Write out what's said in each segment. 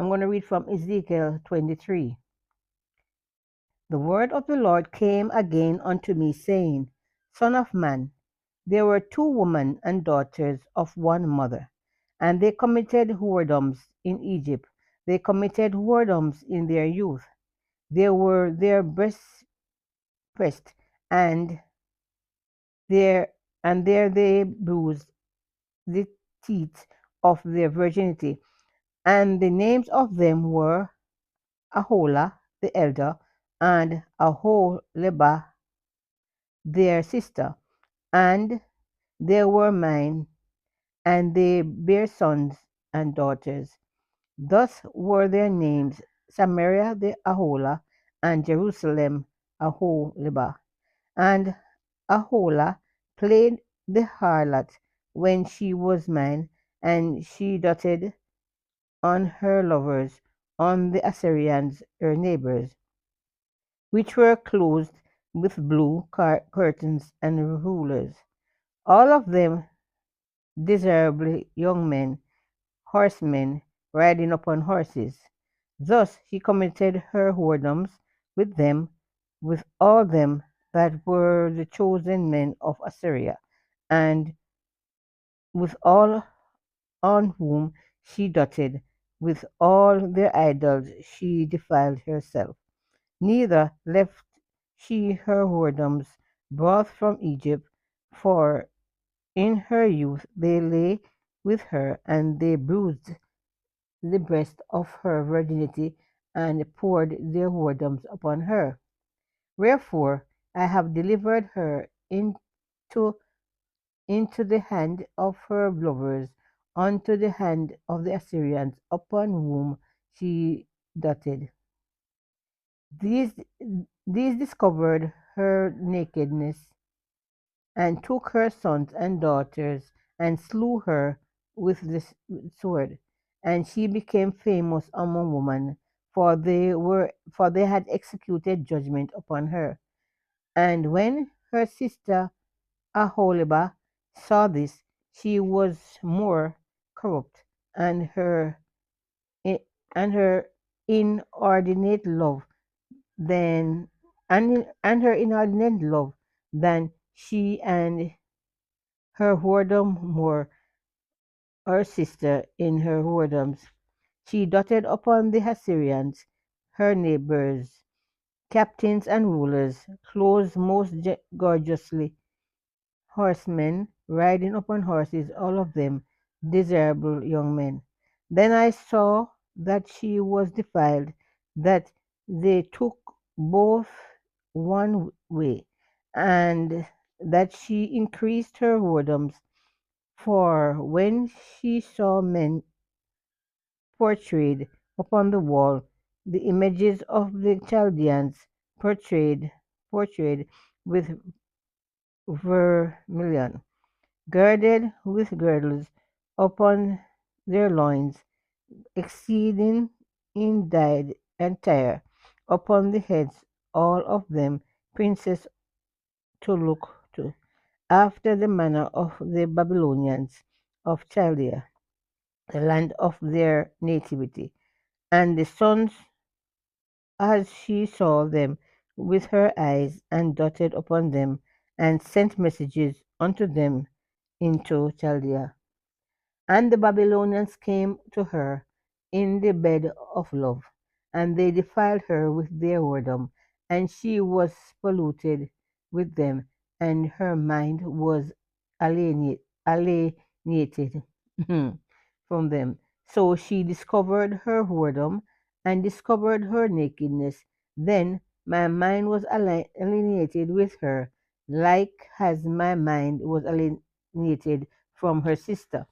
I'm going to read from Ezekiel 23. The word of the Lord came again unto me, saying, Son of man, there were two women and daughters of one mother, and they committed whoredoms in Egypt. They committed whoredoms in their youth. They were their breasts pressed, and there there they bruised the teeth of their virginity. And the names of them were Aholah the elder, and Aholibah their sister, and they were mine, and they bare sons and daughters. Thus were their names: Samaria the Aholah, and Jerusalem Aholibah. And Aholah played the harlot when she was mine, and she doted on her lovers, on the Assyrians her neighbors, which were clothed with blue curtains and rulers, all of them desirable young men, horsemen, riding upon horses. Thus he committed her whoredoms with them, with all them that were the chosen men of Assyria, and with all on whom she doted, with all their idols she defiled herself. Neither left she her whoredoms brought from Egypt, for in her youth they lay with her, and they bruised the breast of her virginity, and poured their whoredoms upon her. Wherefore I have delivered her into the hand of her lovers, unto the hand of the Assyrians, upon whom she doted. These, these discovered her nakedness, and took her sons and daughters, and slew her with the sword. And she became famous among women, for they had executed judgment upon her. And when her sister Aholibah saw this, she was more corrupt, and her inordinate love than and her inordinate love than she, and her whoredom more her sister in her whoredoms. She doted upon the Assyrians, her neighbors, captains and rulers, clothed most gorgeously, horsemen riding upon horses, all of them desirable young men. Then I saw that she was defiled, that they took both one way, and that she increased her whoredoms. For when she saw men portrayed upon the wall, the images of the Chaldeans portrayed with vermilion, girded with girdles upon their loins, exceeding in dyed attire, upon the heads all of them princes to look to, after the manner of the Babylonians of Chaldea, the land of their nativity. And the sons, as she saw them with her eyes, and doted upon them, and sent messages unto them into Chaldea. And the Babylonians came to her in the bed of love, and they defiled her with their whoredom, and she was polluted with them, and her mind was alienated from them. So she discovered her whoredom, and discovered her nakedness. Then my mind was alienated with her, like as my mind was alienated from her sister.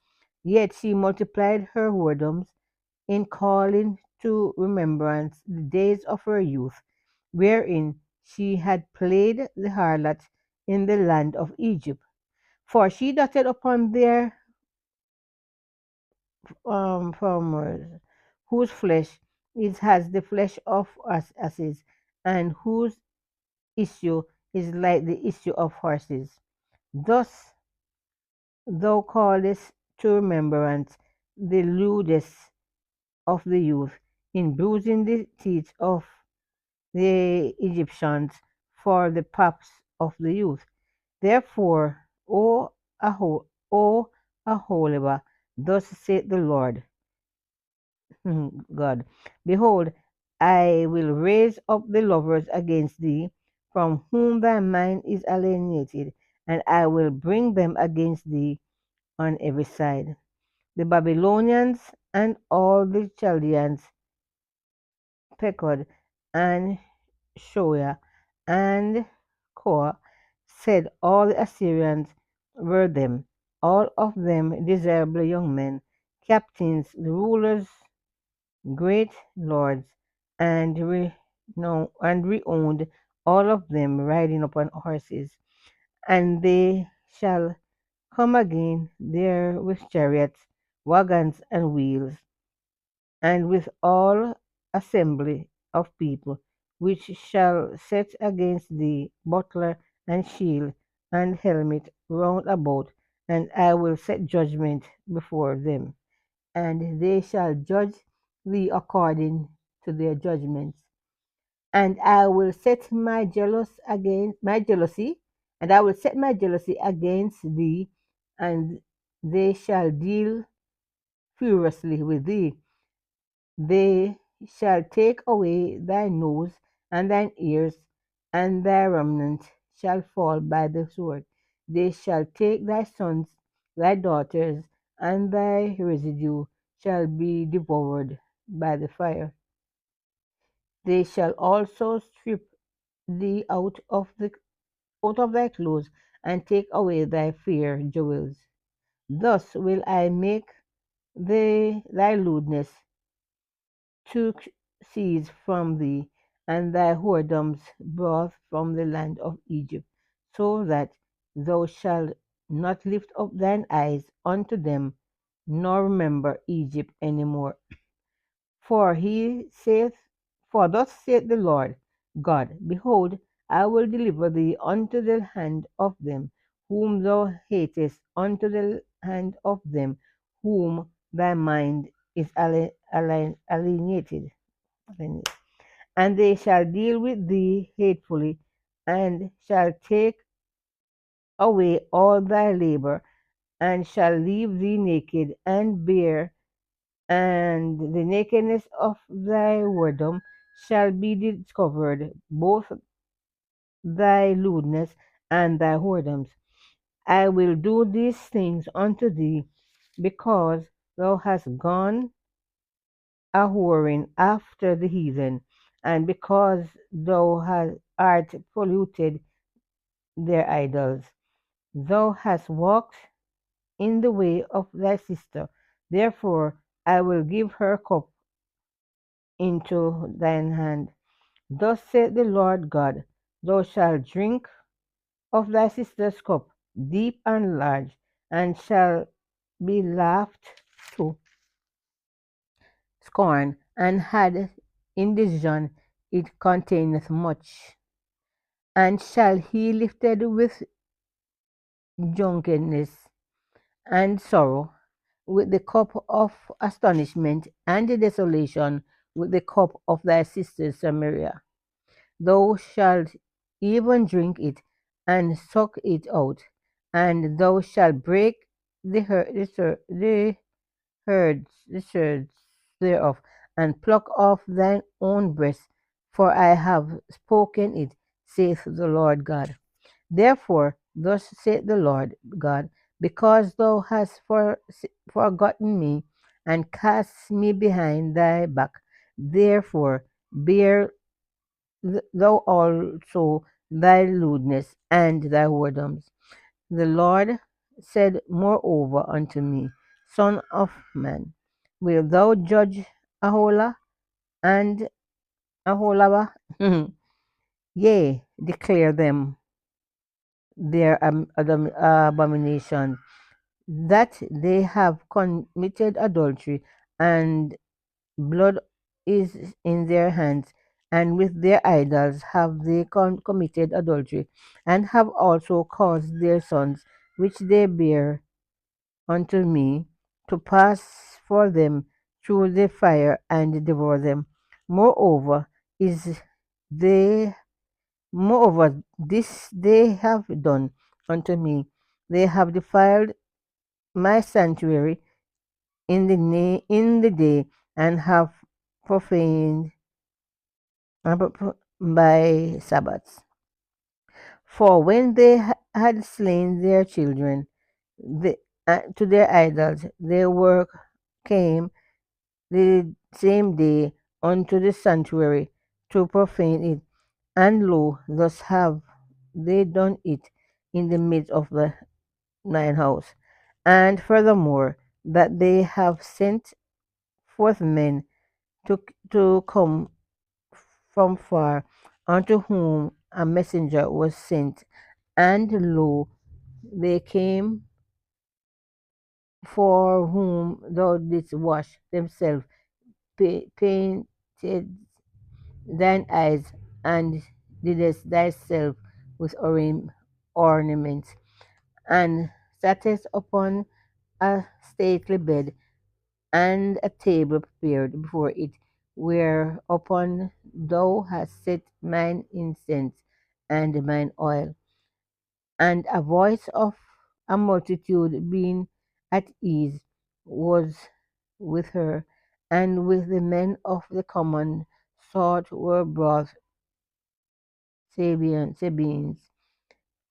Yet she multiplied her whoredoms in calling to remembrance the days of her youth, wherein she had played the harlot in the land of Egypt. For she doted upon their farmers, whose flesh is as the flesh of asses, and whose issue is like the issue of horses. Thus thou callest to remembrance the lewdness of the youth, in bruising the teeth of the Egyptians for the paps of the youth. Therefore, O Aholibah, thus saith the Lord God, behold, I will raise up the lovers against thee, from whom thy mind is alienated, and I will bring them against thee on every side. The Babylonians and all the Chaldeans, Pekod and Shoa and Koa, said all the Assyrians were them, all of them desirable young men, captains, the rulers, great lords, and renowned, all of them riding upon horses. And they shall come again there with chariots, wagons, and wheels, and with all assembly of people, which shall set against thee buckler and shield and helmet round about, and I will set judgment before them, and they shall judge thee according to their judgments. And I will set my jealousy, and I will set my jealousy against thee, and they shall deal furiously with thee. They shall take away thy nose and thine ears, and thy remnant shall fall by the sword. They shall take thy sons, thy daughters, and thy residue shall be devoured by the fire. They shall also strip thee out of thy clothes, and take away thy fair jewels. Thus will I make thy lewdness took cease from thee, and thy whoredoms brought from the land of Egypt, so that thou shalt not lift up thine eyes unto them, nor remember Egypt any more. For he saith, For thus saith the Lord God, Behold, I will deliver thee unto the hand of them whom thou hatest, unto the hand of them whom thy mind is alienated. And they shall deal with thee hatefully, and shall take away all thy labor, and shall leave thee naked and bare, and the nakedness of thy whoredom shall be discovered, both thy lewdness and thy whoredoms. I will do these things unto thee, because thou hast gone a whoring after the heathen, and because thou art polluted their idols. Thou hast walked in the way of thy sister. Therefore I will give her cup into thine hand. Thus saith the Lord God, Thou shalt drink of thy sister's cup, deep and large, and shall be laughed to scorn, and had indigestion, it containeth much. And shall he lifted with drunkenness and sorrow, with the cup of astonishment and the desolation, with the cup of thy sister Samaria. Thou shalt even drink it, and suck it out, and thou shalt break the sherds thereof, and pluck off thine own breast, for I have spoken it, saith the Lord God. Therefore, thus saith the Lord God, because thou hast forgotten me, and cast me behind thy back, therefore bear thou also thy lewdness and thy whoredoms. The Lord said moreover unto me, Son of man, wilt thou judge Aholah and Aholibah? Yea, declare them their abomination, that they have committed adultery, and blood is in their hands, and with their idols have they committed adultery, and have also caused their sons, which they bear unto me, to pass for them through the fire and devour them. Moreover, is they moreover this they have done unto me. They have defiled my sanctuary in the day, and have profaned my Sabbaths. For when they had slain their children to their idols, their work came the same day unto the sanctuary to profane it. And lo, thus have they done it in the midst of the mine house. And furthermore, that they have sent forth men to, to come from far, unto whom a messenger was sent. And lo, they came for whom thou didst wash themselves, painted thine eyes, and didst thyself with ornaments, and sattest upon a stately bed, and a table prepared before it, whereupon thou hast set mine incense and mine oil. And a voice of a multitude being at ease was with her, and with the men of the common sort were brought Sabeans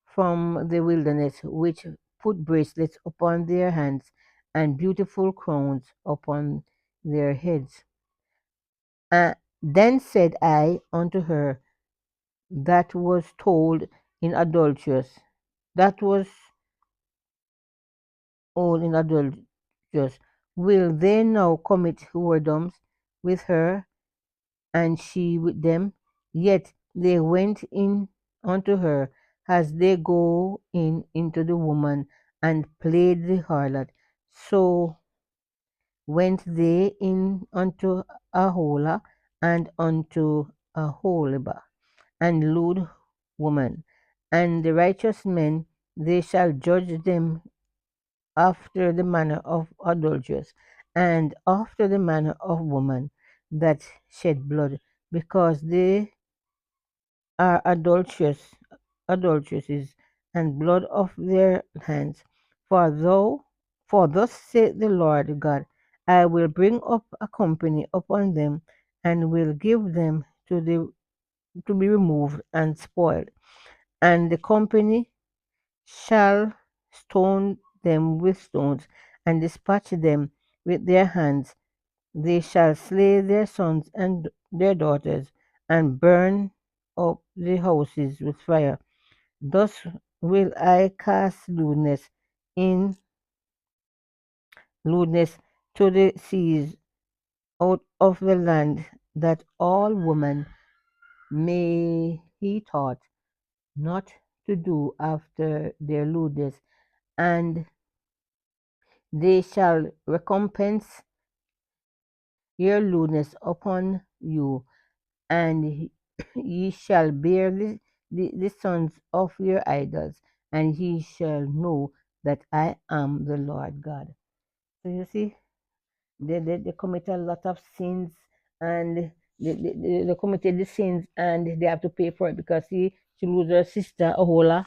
from the wilderness, which put bracelets upon their hands and beautiful crowns upon their heads. Then said I unto her that was told in adulterous, that was old in adulterous, will they now commit whoredoms with her, and she with them? Yet they went in unto her as they go in into the woman, and played the harlot. So went they in unto Aholah and unto Aholibah, and lewd woman. And the righteous men, they shall judge them after the manner of adulterers, and after the manner of woman that shed blood, because they are adulteresses, and blood of their hands. For thou, for thus saith the Lord God, I will bring up a company upon them, and will give them to be removed and spoiled, and the company shall stone them with stones, and dispatch them with their hands. They shall slay their sons and their daughters, and burn up the houses with fire. Thus will I cast lewdness to the seas out of the land, that all women may he taught not to do after their lewdness, and they shall recompense your lewdness upon you, and ye shall bear the sons of your idols, and ye shall know that I am the Lord God. So you see, they commit a lot of sins, and they committed the sins, and they have to pay for it, because she lose her sister Aholah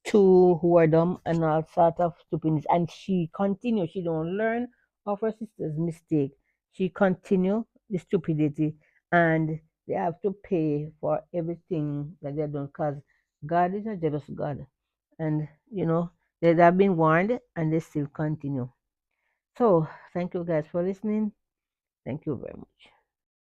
to whoredom and all sort of stupidness. And she continue. She don't learn of her sister's mistake. She continue the stupidity, and they have to pay for everything that they've done, because God is a jealous God. And they have been warned, and they still continue. So thank you guys for listening. Thank you very much.